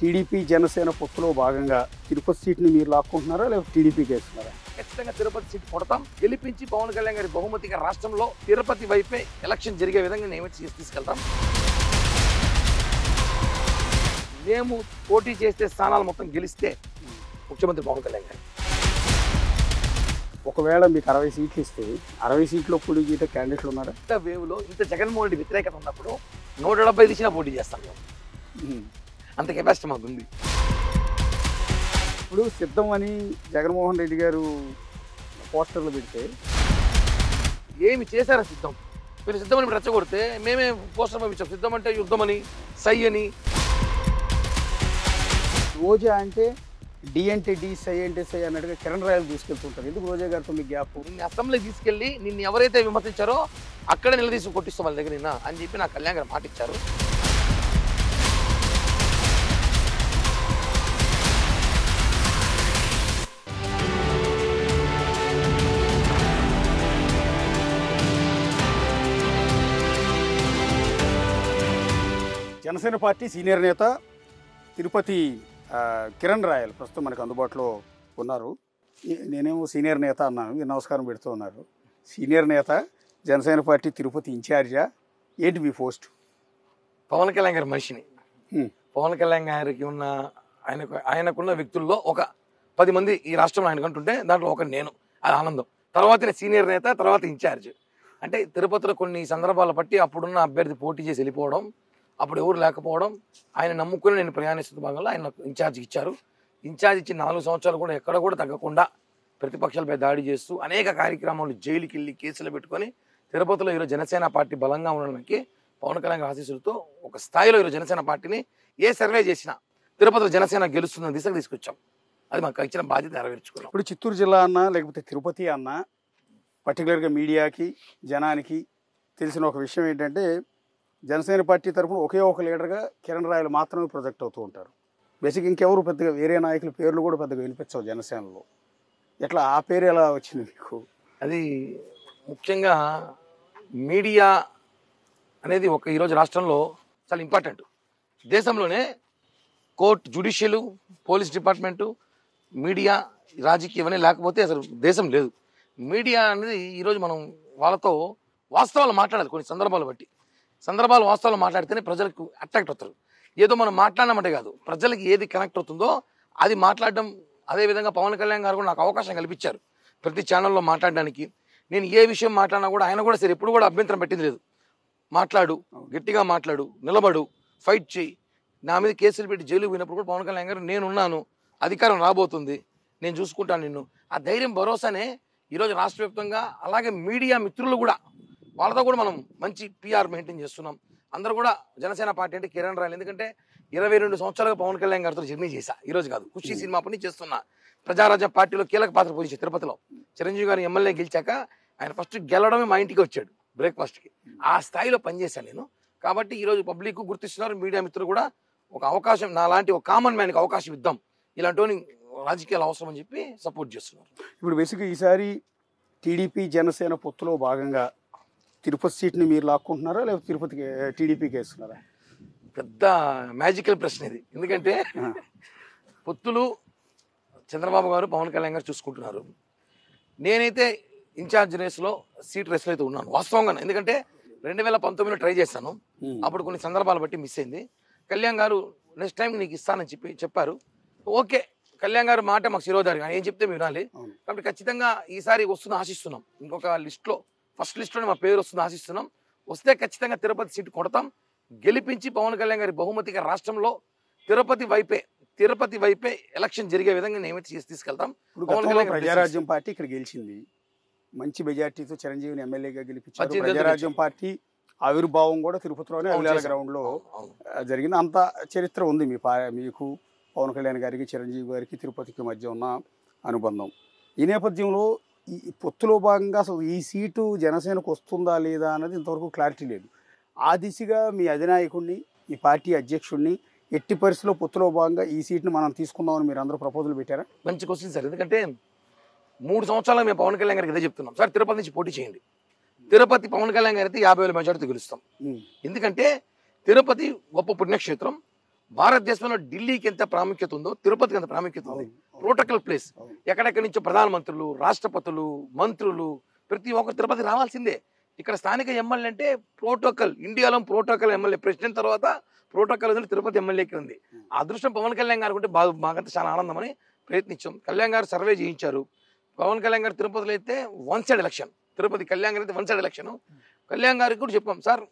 TDP Janasena పొత్తులో భాగంగా తిరుపతి సీట్ని మీరు లాక్కుంటున్నారా లేకపోతే టీడీపీకి వేస్తున్నారా? ఖచ్చితంగా తిరుపతి సీట్ కొడతాం, గెలిపించి పవన్ కళ్యాణ్ గారి బహుమతిగా రాష్ట్రంలో తిరుపతి వైపే ఎలక్షన్ జరిగే విధంగా నేను తీసుకెళ్తాం. మేము పోటీ చేస్తే స్థానాలు మొత్తం గెలిస్తే ముఖ్యమంత్రి పవన్ కళ్యాణ్ గారు. ఒకవేళ మీకు 60 సీట్లు ఇస్తే 60 సీట్లో పోటీ చేయడం క్యాండిడేట్లు ఉన్నారా? ఇంత వేవ్లో ఇంత జగన్మోహన్ రెడ్డి వ్యతిరేకత ఉన్నప్పుడు 170 ఇచ్చినా పోటీ చేస్తాం మేము. అంత కెపాసిటీ మాకు ఉంది. ఇప్పుడు సిద్ధం అని జగన్మోహన్ రెడ్డి గారు పోస్టర్లు పెడితే ఏమి చేశారా సిద్ధం? మీరు సిద్ధమని రెచ్చగొడితే మేమే పోస్టర్ పంపించాం. సిద్ధం అంటే యుద్ధమని, సై అని. రోజా అంటే డి అంటే డి, సై అంటే సై అన్నట్టుగా కిరణ్ రాయలు తీసుకెళ్తుంటారు. ఎందుకు రోజా గారితో మీకు గ్యాప్? నిన్ను అసెంబ్లీకి తీసుకెళ్ళి నిన్ను ఎవరైతే విమర్శించారో అక్కడే నిలదీసి కొట్టిస్తాం వాళ్ళ దగ్గర నిన్న అని చెప్పి నాకు కళ్యాణ్ గారు మాట ఇచ్చారు. జనసేన పార్టీ సీనియర్ నేత తిరుపతి కిరణ్ రాయల్ ప్రస్తుతం మనకు అందుబాటులో ఉన్నారు. నేనేమో సీనియర్ నేత అన్నాను, మీరు నమస్కారం పెడుతూ ఉన్నారు. సీనియర్ నేత, జనసేన పార్టీ తిరుపతి ఇన్ఛార్జా, ఏంటి మీ పోస్ట్? పవన్ కళ్యాణ్ గారి మనిషిని. పవన్ కళ్యాణ్ గారికి ఉన్న ఆయనకున్న వ్యక్తుల్లో ఒక 10 మంది ఈ రాష్ట్రంలో ఆయన కంటుంటే దాంట్లో ఒక నేను. అది ఆనందం. తర్వాత సీనియర్ నేత, తర్వాత ఇన్ఛార్జ్. అంటే తిరుపతిలో కొన్ని సందర్భాల బట్టి అప్పుడున్న అభ్యర్థి పోటీ చేసి వెళ్ళిపోవడం, అప్పుడు ఎవరు లేకపోవడం, ఆయన నమ్ముకుని నేను ప్రయాణిస్తున్న భాగంలో ఆయన ఇన్ఛార్జ్ ఇచ్చారు. ఇన్ఛార్జ్ ఇచ్చి 4 సంవత్సరాలు కూడా ఎక్కడ కూడా తగ్గకుండా ప్రతిపక్షాలపై దాడి చేస్తూ అనేక కార్యక్రమాలు జైలుకి వెళ్ళి కేసులు పెట్టుకొని తిరుపతిలో ఈరోజు జనసేన పార్టీ బలంగా ఉండడానికి పవన్ కళ్యాణ్ ఆశీస్సులతో ఒక స్థాయిలో ఈరోజు జనసేన పార్టీని ఏ సర్వే చేసినా తిరుపతిలో జనసేన గెలుస్తున్న దిశకు తీసుకొచ్చాం. అది మాకు ఇచ్చిన బాధ్యత నెరవేర్చుకున్నాం. ఇప్పుడు చిత్తూరు జిల్లా అన్నా లేకపోతే తిరుపతి అన్నా పర్టికులర్గా మీడియాకి జనానికి తెలిసిన ఒక విషయం ఏంటంటే జనసేన పార్టీ తరఫున ఒకే ఒక లీడర్గా కిరణ్ రాయలు మాత్రమే ప్రొజెక్ట్ అవుతూ ఉంటారు. బేసిక్ ఇంకెవరు పెద్దగా వేరే నాయకుల పేర్లు కూడా పెద్దగా వినిపించవు జనసేనలో. ఎట్లా ఆ పేరు ఎలా వచ్చింది మీకు? అది ముఖ్యంగా మీడియా అనేది ఈరోజు రాష్ట్రంలో చాలా ఇంపార్టెంట్. దేశంలోనే court, judicial, police department, media, రాజకీయం అనే లేకపోతే అసలు దేశం లేదు. మీడియా అనేది ఈరోజు మనం వాళ్ళతో వాస్తవాలు మాట్లాడాలి. కొన్ని సందర్భాలు వాస్తవాలు మాట్లాడితేనే ప్రజలకు అట్రాక్ట్ అవుతారు. ఏదో మనం మాట్లాడమంటే కాదు, ప్రజలకి ఏది కనెక్ట్ అవుతుందో అది మాట్లాడడం. అదేవిధంగా పవన్ కళ్యాణ్ గారు కూడా నాకు అవకాశం కల్పించారు ప్రతి ఛానల్లో మాట్లాడడానికి. నేను ఏ విషయం మాట్లాడినా కూడా ఆయన కూడా సరే ఎప్పుడు కూడా అభ్యంతరం పెట్టింది లేదు. మాట్లాడు, గట్టిగా మాట్లాడు, నిలబడు, ఫైట్ చేయి. నా మీద కేసులు పెట్టి జైలు పోయినప్పుడు కూడా పవన్ కళ్యాణ్ గారు నేనున్నాను, అధికారం రాబోతుంది, నేను చూసుకుంటాను నిన్ను. ఆ ధైర్యం, భరోసానే ఈరోజు రాష్ట్ర వ్యాప్తంగా అలాగే మీడియా మిత్రులు కూడా వాళ్ళతో కూడా మనం మంచి పిఆర్ మెయింటైన్ చేస్తున్నాం. అందరూ కూడా జనసేన పార్టీ అంటే కిరణ్ రాయల్. ఎందుకంటే 22 సంవత్సరాలుగా పవన్ కళ్యాణ్ గారితో జర్నీ చేశా. ఈరోజు కాదు, ఖుషి సినిమా పని చేస్తున్నా. ప్రజారాజ్యం పార్టీలో కీలక పాత్ర పోషించారు. తిరుపతిలో చిరంజీవి గారిని ఎమ్మెల్యే గెలిచాక ఆయన ఫస్ట్ గెలవడమే మా ఇంటికి వచ్చాడు బ్రేక్ఫాస్ట్కి. ఆ స్థాయిలో పనిచేశాను నేను. కాబట్టి ఈరోజు పబ్లిక్ గుర్తిస్తున్నారు, మీడియా మిత్రులు కూడా. ఒక అవకాశం, నా లాంటి ఒక కామన్ మ్యాన్కి అవకాశం ఇద్దాం, ఇలాంటి రాజకీయాలు అవసరం అని చెప్పి సపోర్ట్ చేస్తున్నారు. ఇప్పుడు బేసిక్గా ఈసారి టీడీపీ జనసేన పొత్తులో భాగంగా తిరుపతి సీట్ని మీరు లాక్కుంటున్నారా లేకపోతే తిరుపతికి టీడీపీకి వేస్తున్నారా? పెద్ద మ్యాజికల్ ప్రశ్న ఇది. ఎందుకంటే పొత్తులు చంద్రబాబు గారు, పవన్ కళ్యాణ్ గారు చూసుకుంటున్నారు. నేనైతే ఇన్ఛార్జ్ రేస్లో, సీట్ రేస్లో అయితే ఉన్నాను వాస్తవంగా. ఎందుకంటే 2019లో ట్రై చేశాను, అప్పుడు కొన్ని సందర్భాలు బట్టి మిస్ అయింది. కళ్యాణ్ గారు నెక్స్ట్ టైం నీకు ఇస్తానని చెప్పారు. ఓకే, కళ్యాణ్ గారు మాట మాకు శిరోధారి, ఏం చెప్తే మీరు వినాలి. కాబట్టి ఖచ్చితంగా ఈసారి వస్తుందని ఆశిస్తున్నాం. ఇంకొక లిస్ట్లో, ఫస్ట్ లిస్ట్లోనే మా పేరు వస్తుందని ఆశిస్తున్నాం. వస్తే ఖచ్చితంగా తిరుపతి సీటు కొడతాం, గెలిపించి పవన్ కళ్యాణ్ గారి బహుమతిగా రాష్ట్రంలో తిరుపతి వైపే ఎలక్షన్ జరిగే విధంగా నేమైతే తీసుకెళ్తాం. ప్రజారాజ్యం పార్టీ ఇక్కడ గెలిచింది, మంచి మెజార్టీతో చిరంజీవిని ఎమ్మెల్యేగా గెలిపించారు. ప్రజారాజ్యం పార్టీ ఆవిర్భావం కూడా తిరుపతిలోనే అవిలాల గ్రౌండ్లో జరిగింది. అంత చరిత్ర ఉంది మీకు పవన్ కళ్యాణ్ గారికి, చిరంజీవి గారికి తిరుపతికి మధ్య ఉన్న అనుబంధం. ఈ నేపథ్యంలో ఈ పొత్తులో భాగంగా అసలు ఈ సీటు జనసేనకు వస్తుందా లేదా అన్నది ఇంతవరకు క్లారిటీ లేదు. ఆ దిశగా మీ అధినాయకుడిని, ఈ పార్టీ అధ్యక్షుడిని ఎట్టి పరిస్థితుల్లో పొత్తులో భాగంగా ఈ సీట్ని మనం తీసుకుందామని మీరు అందరూ ప్రపోజల్ పెట్టారా? మంచి క్వశ్చన్ సార్. ఎందుకంటే 3 సంవత్సరాలుగా మేము పవన్ కళ్యాణ్ గారికి ఇదే చెప్తున్నాం, సార్ తిరుపతి నుంచి పోటీ చేయండి. తిరుపతి పవన్ కళ్యాణ్ గారు అయితే 50,000 మెజార్టీతో గెలుస్తాం. ఎందుకంటే తిరుపతి గొప్ప పుణ్యక్షేత్రం, భారతదేశంలో ఢిల్లీకి ఎంత ప్రాముఖ్యత ఉందో తిరుపతికి ఎంత ప్రాముఖ్యత ఉంది. Protocol place. ఎక్కడెక్కడి నుంచో ప్రధానమంత్రులు, రాష్ట్రపతులు, మంత్రులు ప్రతి ఒక్కరు తిరుపతి రావాల్సిందే. ఇక్కడ స్థానిక ఎమ్మెల్యే అంటే ప్రోటోకాల్, ఇండియాలో ప్రోటోకాల్ ఎమ్మెల్యే, ప్రెసిడెంట్ తర్వాత ప్రోటోకాల్ ఉంది తిరుపతి ఎమ్మెల్యేకి ఉంది. ఆ అదృష్టం పవన్ కళ్యాణ్ గారు ఉంటే మాకంతా చాలా ఆనందం అని ప్రయత్నించాం. కళ్యాణ్ గారు సర్వే చేయించారు. పవన్ కళ్యాణ్ గారు తిరుపతిలో అయితే one side election, Tirupati Kalyan గారు అయితే వన్ సైడ్ ఎలక్షన్. కళ్యాణ్ గారికి కూడా చెప్పాం, సార్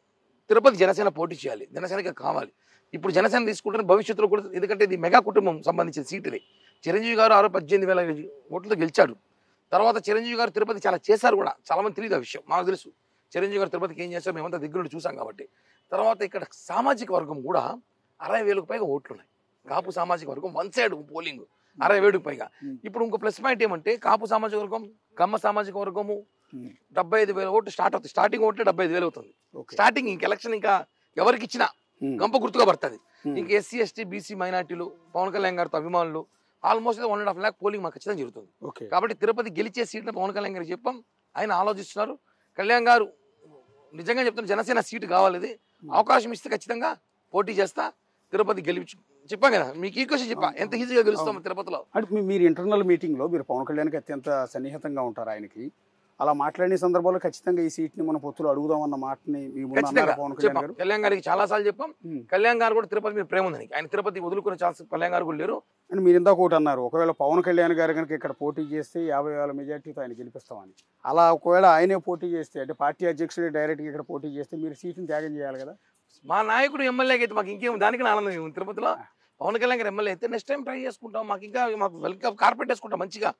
తిరుపతి జనసేన పోటీ చేయాలి, జనసేనకి కావాలి. ఇప్పుడు జనసేన తీసుకుంటున్న భవిష్యత్తులో కూడా, ఎందుకంటే ఇది మెగా కుటుంబం సంబంధించిన సీట్ ఇది. చిరంజీవి గారు 18,000 ఓట్లతో గెలిచాడు. తర్వాత చిరంజీవి గారు తిరుపతి చాలా చేశారు కూడా, చాలా మంది తెలియదు ఆ విషయం. మాకు తెలుసు చిరంజీవి గారు తిరుపతికి ఏం చేశారు, మేమంతా దగ్గర చూసాం కాబట్టి. తర్వాత ఇక్కడ సామాజిక వర్గం కూడా 60,000కు పైగా ఓట్లు ఉన్నాయి. కాపు సామాజిక వర్గం వన్ సైడ్ పోలింగ్ 60,000కు పైగా. ఇప్పుడు ఇంకో ప్లస్ పాయింట్ ఏమంటే కాపు సామాజిక వర్గం, కమ్మ సామాజిక వర్గము 75,000 ఓట్లు స్టార్ట్ అవుతుంది. స్టార్టింగ్ ఓట్లే 75,000 అవుతుంది. స్టార్టింగ్ ఇంక ఎలక్షన్ ఇంకా ఎవరికి ఇచ్చినా గంప గుర్తుగా పడుతుంది. ఇంక ఎస్సీ ఎస్టీ బీసీ మైనార్టీలు, పవన్ కళ్యాణ్ గారితో అభిమానులు ఆల్మోస్ట్ 1.5 lakh పోలింగ్ మాకు ఖచ్చితంగా జరుగుతుంది. కాబట్టి తిరుపతి గెలిచే సీట్ని పవన్ కళ్యాణ్ గారికి చెప్పాం, ఆయన ఆలోచిస్తున్నారు. కళ్యాణ్ గారు నిజంగా చెప్తున్నారు, జనసేన సీటు కావాలి, అవకాశం ఇస్తే ఖచ్చితంగా పోటీ చేస్తా, తిరుపతి గెలిచి చెప్పాం కదా మీకు ఈ క్వశ్చన్ చెప్పా, ఎంత ఈజీగా గెలుస్తాం తిరుపతిలో. అంటే మీరు ఇంటర్నల్ మీటింగ్ లో మీరు పవన్ కళ్యాణ్కి అత్యంత సన్నిహితంగా ఉంటారు. ఆయనకి అలా మాట్లాడిన సందర్భంలో ఖచ్చితంగా ఈ సీట్ ని మన పొత్తులు అడుగుదాం అన్న మాటని పవన్ కళ్యాణ్ గారు కళ్యాణ్ గారికి చాలా సార్లు చెప్పాం. కళ్యాణ్ గారు కూడా తిరుపతి మీద ప్రేమ ఉందని, ఆయన తిరుపతి వదులుకునే ఛాన్స్ కళ్యాణ్ గారు కూడా లేరు. అని మీరు ఇందాక ఒకటి అన్నారు, ఒకవేళ పవన్ కళ్యాణ్ గారు కనుక ఇక్కడ పోటీ చేస్తే 50,000 మెజార్టీతో ఆయన గెలిపిస్తామని. అలా ఒకవేళ ఆయనే పోటీ చేస్తే, అంటే పార్టీ అధ్యక్షుడు డైరెక్ట్గా ఇక్కడ పోటీ చేస్తే మీరు సీట్ని త్యాగం చేయాలి కదా. మా నాయకుడు ఎమ్మెల్యేకి అయితే మాకు ఇంకేం దానికి ఆనందం. తిరుపతిలో పవన్ కళ్యాణ్ గారు ఎమ్మెల్యే అయితే నెక్స్ట్ టైం ట్రై చేసుకుంటాం, మాకు ఇంకా మాకు వెల్కమ్ కార్పెట్ వేసుకుంటాం మంచిగా.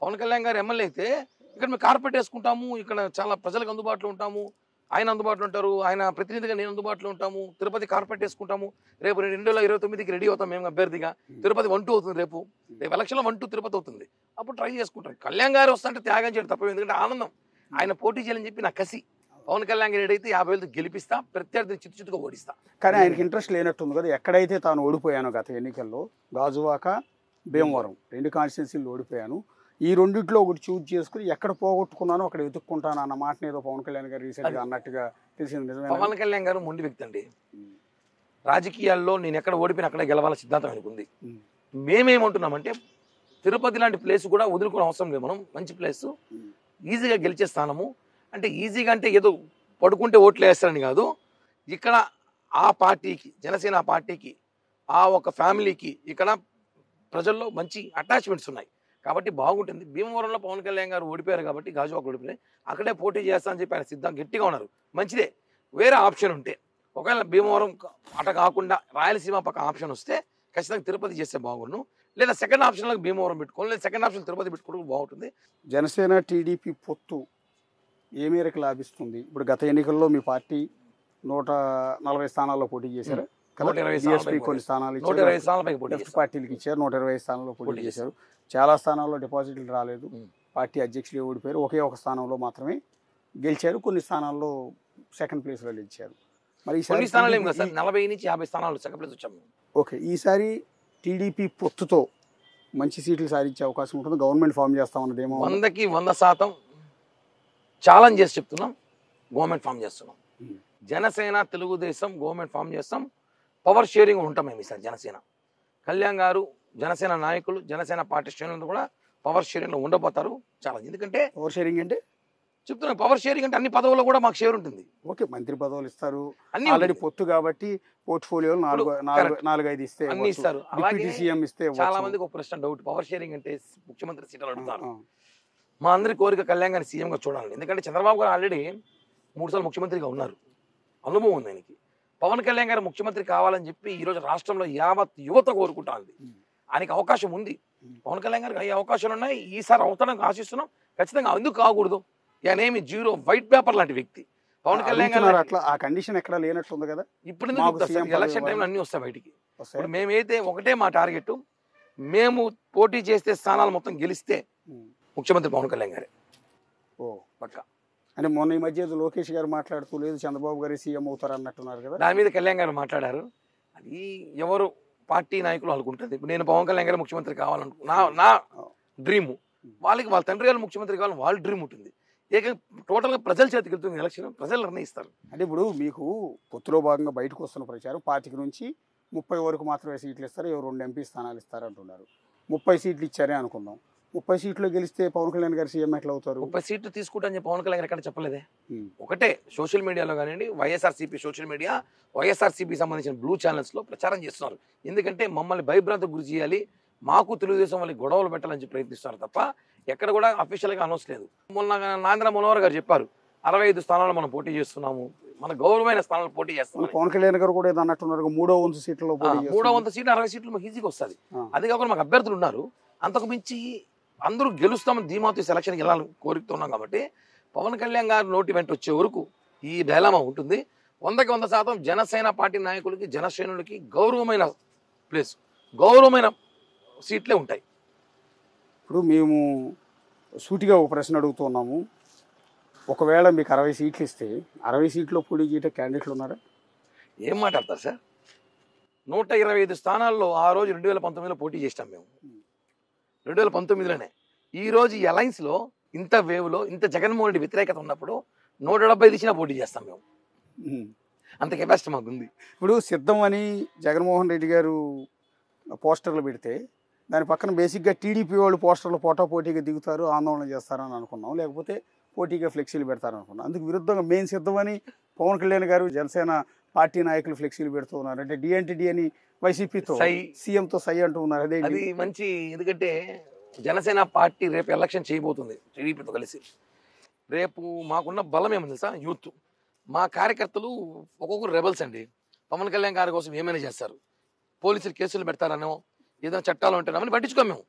పవన్ కళ్యాణ్ గారు ఎమ్మెల్యే అయితే ఇక్కడ మేము కార్పెట్ వేసుకుంటాము, ఇక్కడ చాలా ప్రజలకు అందుబాటులో ఉంటాము, ఆయన అందుబాటులో ఉంటారు, ఆయన ప్రతినిధిగా నేను అందుబాటులో ఉంటాము, తిరుపతి కార్పెట్ వేసుకుంటాము. రేపు 2029కి రెడీ అవుతాం మేము అభ్యర్థిగా. తిరుపతి 1-2 అవుతుంది, రేపు ఎలక్షన్లో 1-2 తిరుపతి అవుతుంది, అప్పుడు ట్రై చేసుకుంటాం. కళ్యాణ్ గారు వస్తుంటే త్యాగం చేయడం తప్ప, ఎందుకంటే ఆనందం, ఆయన పోటీ చేయాలని చెప్పి నా కసి. పవన్ కళ్యాణ్ గారు అయితే 50,000 గెలిపిస్తా, ప్రత్యర్థిని చిత్తుగా ఓడిస్తా. కానీ ఆయనకి ఇంట్రెస్ట్ లేనట్టుంది కదా. ఎక్కడైతే తాను ఓడిపోయానో గత ఎన్నికల్లో, గాజువాక, భీమవరం 2 కాన్స్టిట్యున్సీలు ఓడిపోయాను, ఈ రెండిట్లో ఒకటి చూజ్ చేసుకుని ఎక్కడ పోగొట్టుకున్నానో అక్కడ వెతుక్కుంటాను అన్న మాటని ఏదో పవన్ కళ్యాణ్ గారు రీసెంట్గా అన్నట్టుగా తెలిసింది. నిజమే. పవన్ కళ్యాణ్ గారు మొండి వ్యక్తి అండి. రాజకీయాల్లో నేను ఎక్కడ ఓడిపోయినా అక్కడే గెలవాల సిద్ధాంతం అనుకుంది. మేమేమంటున్నామంటే తిరుపతి లాంటి ప్లేస్ కూడా వదులుకునే అవసరం లేదు. మనం మంచి ప్లేస్, ఈజీగా గెలిచే స్థానము. అంటే ఈజీగా అంటే ఏదో పడుకుంటే ఓట్లు వేస్తారని కాదు, ఇక్కడ ఆ పార్టీకి, జనసేన పార్టీకి, ఆ ఒక ఫ్యామిలీకి ఇక్కడ ప్రజల్లో మంచి అటాచ్మెంట్స్ ఉన్నాయి కాబట్టి బాగుంటుంది. భీమవరంలో పవన్ కళ్యాణ్ గారు ఓడిపోయారు కాబట్టి, గాజువాక ఓడిపోయి అక్కడే పోటీ చేస్తా అని చెప్పి ఆయన సిద్ధంగా గట్టిగా ఉన్నారు. మంచిదే. వేరే ఆప్షన్ ఉంటే, ఒకవేళ భీమవరం అట కాకుండా రాయలసీమ పక్క ఆప్షన్ వస్తే ఖచ్చితంగా తిరుపతి చేస్తే బాగుండు, లేదా సెకండ్ ఆప్షన్లో భీమవరం పెట్టుకోవాలి, లేదా సెకండ్ ఆప్షన్ తిరుపతి పెట్టుకోవడం బాగుంటుంది. జనసేన టీడీపీ పొత్తు ఏ మేరకు లాభిస్తుంది? ఇప్పుడు గత ఎన్నికల్లో మీ పార్టీ 140 స్థానాల్లో పోటీ చేశారు, కొన్ని స్థానాలు పార్టీలకు ఇచ్చారు, 120 స్థానాల్లో పోటీ చేశారు. చాలా స్థానాల్లో డిపాజిట్లు రాలేదు, పార్టీ అధ్యక్షులు ఓడిపోయారు, ఒకే ఒక స్థానంలో మాత్రమే గెలిచారు, కొన్ని స్థానాల్లో సెకండ్ ప్లేస్లో గెలిచారు. మరి ఈసారి 40 నుంచి 50 స్థానాలు సెకండ్ ప్లేస్ వచ్చాము. ఓకే, ఈసారి టీడీపీ పొత్తుతో మంచి సీట్లు సాధించే అవకాశం ఉంటుంది. గవర్నమెంట్ ఫామ్ చేస్తామన్నదేమో 100కి 100% ఛాలెంజ్ చేసి చెప్తున్నాం, గవర్నమెంట్ ఫామ్ చేస్తున్నాం. జనసేన తెలుగుదేశం గవర్నమెంట్ ఫామ్ చేస్తాం, పవర్ షేరింగ్ ఉంటాం మేము ఈసారి. జనసేన కళ్యాణ్ గారు, జనసేన నాయకులు, జనసేన పార్టీ శ్రేణులు కూడా పవర్ షేరింగ్లో ఉండబోతారు. చాలా, ఎందుకంటే పవర్ షేరింగ్ అంటే చెప్తున్నాను, పవర్ షేరింగ్ అంటే అన్ని పదవుల్లో కూడా మాకు షేర్ ఉంటుంది. ఓకే, మంత్రి పదవులు ఇస్తారు, అన్ని ఆల్రెడీ పొత్తు కాబట్టి పోర్ట్ఫోలియోలు 4-5 ఇస్తే అన్ని ఇస్తారు. అలాగే సీఎం ఇస్తే చాలా మందికి ఒక ప్రశ్న డౌట్, పవర్ షేరింగ్ అంటే ముఖ్యమంత్రి సీట్లు అడుగుతారు. మా అందరి కోరిక కళ్యాణ్ గారిని సీఎంగా చూడాలి. ఎందుకంటే చంద్రబాబు గారు ఆల్రెడీ 3 సార్లు ముఖ్యమంత్రిగా ఉన్నారు, అనుభవం ఉంది ఆయనకి. పవన్ కళ్యాణ్ గారు ముఖ్యమంత్రి కావాలని చెప్పి ఈరోజు రాష్ట్రంలో యావత్ యువత కోరుకుంటాను. ఆయనకి అవకాశం ఉంది, పవన్ కళ్యాణ్ గారికి అయ్యే అవకాశాలు ఉన్నాయి. ఈసారి అవుతానికి ఆశిస్తున్నాం. ఖచ్చితంగా ఎందుకు కాకూడదు, ఆయనేమి జీరో వైట్ పేపర్ లాంటి వ్యక్తి. పవన్ కళ్యాణ్ గారు అట్లా ఆ కండిషన్ ఎక్కడ లేనట్టుంది కదా. ఇప్పుడు ఎలక్షన్ టైంలో అన్ని వస్తాయి బయటికి. ఇప్పుడు మేమైతే ఒకటే మా టార్గెట్, మేము పోటీ చేస్తే స్థానాలు మొత్తం గెలిస్తే ముఖ్యమంత్రి పవన్ కళ్యాణ్ గారే. పక్క అంటే మొన్న ఈ మధ్య లోకేష్ గారు మాట్లాడుతూ లేదు చంద్రబాబు గారు సీఎం అవుతారు అన్నట్టున్నారు కదా. దాని మీద కళ్యాణ్ గారు మాట్లాడారు. అది ఎవరు పార్టీ నాయకులు అనుకుంటుంది. ఇప్పుడు నేను పవన్ కళ్యాణ్ గారు ముఖ్యమంత్రి కావాలనుకున్నా, నా డ్రీమ్. వాళ్ళకి వాళ్ళ తండ్రి గారు ముఖ్యమంత్రి కావాలని వాళ్ళ డ్రీమ్ ఉంటుంది. టోటల్గా ప్రజల చేతికి వెళ్తుంది ఎలక్షన్, ప్రజలు నిర్ణయిస్తారు. అంటే ఇప్పుడు మీకు పొత్తులో భాగంగా బయటకు వస్తున్న ప్రచారం 25 నుంచి 30 వరకు మాత్రమే సీట్లు ఇస్తారు, ఎవరు 2 ఎంపీ స్థానాలు ఇస్తారు అంటున్నారు. 30 సీట్లు ఇచ్చారే అనుకుందాం. 30 సీట్లు గెలిస్తే పవన్ కళ్యాణ్ గారు సీఎం ఎట్లా అవుతారు? 30 సీట్లు తీసుకుంటాను చెప్పి పవన్ కళ్యాణ్ గారు ఎక్కడ చెప్పలేదే. ఒకటే సోషల్ మీడియాలో కానివ్వండి, వైఎస్ఆర్సీపీ సోషల్ మీడియా, వైఎస్ఆర్సీపీ సంబంధించిన బ్లూ ఛానల్స్లో ప్రచారం చేస్తున్నారు. ఎందుకంటే మమ్మల్ని భయభ్రాంతకు గురి చేయాలి, మాకు తెలుగుదేశం వాళ్ళకి గొడవలు పెట్టాలని చెప్పి ప్రయత్నిస్తున్నారు తప్ప ఎక్కడ కూడా అఫీషియల్గా అనౌన్స్ లేదు. మొన్న నాంద్ర మనోహర్ గారు చెప్పారు 65 స్థానాలు మనం పోటీ చేస్తున్నాము, మన గౌరవమైన స్థానాలు పోటీ చేస్తాం. పవన్ కళ్యాణ్ గారు కూడా ఏదో అన్నట్టున్నారు, 3వ వంతు సీట్లలో 3వ వంతు సీట్లు 60 సీట్లు మాకు ఈజీగా వస్తుంది. అది కాకుండా మాకు అభ్యర్థులు ఉన్నారు, అంతకు మించి అందరూ గెలుస్తామని ధీమాతో సెలక్షన్కి వెళ్ళాలని కోరుతున్నాం. కాబట్టి పవన్ కళ్యాణ్ గారు నోటి వెంట వచ్చే వరకు ఈ డైలామా ఉంటుంది. 100కి 100% జనసేన పార్టీ నాయకులకి, జనశ్రేణులకి గౌరవమైన ప్లేస్, గౌరవమైన సీట్లే ఉంటాయి. ఇప్పుడు మేము సూటిగా ఒక ప్రశ్న అడుగుతున్నాము, ఒకవేళ మీకు 60 సీట్లు ఇస్తే 60 సీట్లో పోటీ చేయట క్యాండిడేట్లు ఉన్నారా? ఏం మాట్లాడతారు సార్? 125 స్థానాల్లో ఆ రోజు 2019లో పోటీ చేస్తాం మేము, 2019లోనే. ఈ రోజు ఈ అలయన్స్లో ఇంత వేవ్లో ఇంత జగన్మోహన్ రెడ్డి వ్యతిరేకత ఉన్నప్పుడు 175 ఇచ్చినా పోటీ చేస్తాం మేము, అంత కెపాసిటీ మాకు ఉంది. ఇప్పుడు సిద్ధం అని జగన్మోహన్ రెడ్డి గారు పోస్టర్లు పెడితే దాని పక్కన బేసిక్గా టీడీపీ వాళ్ళు పోస్టర్లు పోటాపోటీగా దిగుతారు, ఆందోళన చేస్తారని అనుకున్నాం, లేకపోతే పోటీగా ఫ్లెక్సీలు పెడతారనుకున్నాం. అందుకు విరుద్ధంగా మెయిన్ సిద్ధమని పవన్ కళ్యాణ్ గారు జనసేన పార్టీ నాయకులు ఫ్లెక్సీలు పెడుతూ ఉన్నారు. అంటే డిఎన్టీడీ అని వైసీపీతో సీఎంతో సై అంటూ ఉన్నారు. అదే అది మంచి, ఎందుకంటే జనసేన పార్టీ రేపు ఎలక్షన్ చేయబోతుంది టీడీపీతో కలిసి. రేపు మాకున్న బలం ఏమో తెలుసా? యూత్. మా కార్యకర్తలు ఒక్కొక్కరు రెబల్స్ అండి. పవన్ కళ్యాణ్ గారి కోసం ఏమైనా చేస్తారు, పోలీసులు కేసులు పెడతారనో ఏదైనా చట్టాలు ఉంటారో అవన్నీ పట్టించుకోం మేము.